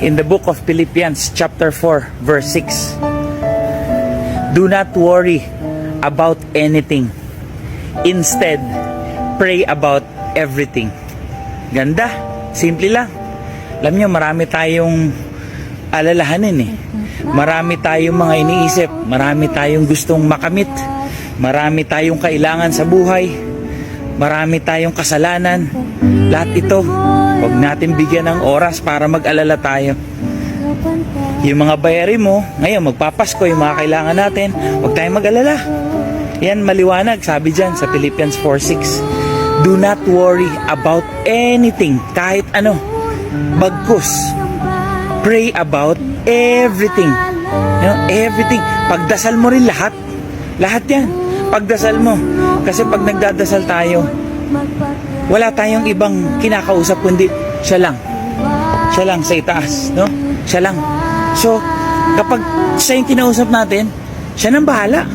in the book of Philippians chapter 4 verse 6. Do not worry about anything. Instead, pray about everything. Ganda. Simple lang. Alam nyo, marami tayong alalahanin eh. Marami tayong mga iniisip. Marami tayong gustong makamit. Marami tayong kailangan sa buhay. Marami tayong kasalanan. Lahat ito, huwag natin bigyan ng oras para mag-alala tayo. Yung mga bayarin mo, ngayon magpapasko yung mga kailangan natin, huwag tayong mag-alala. Yan maliwanag, sabi dyan sa Philippians 4:6. Do not worry about anything, kahit ano. Bagkus, pray about everything. You know, everything. Pagdasal mo rin lahat. Lahat yan. Pagdasal mo. Kasi pag nagdadasal tayo, wala tayong ibang kinakausap kundi siya lang. Siya lang sa itaas, no? Siya lang. So, kapag siya yung kinausap natin, siya nang bahala.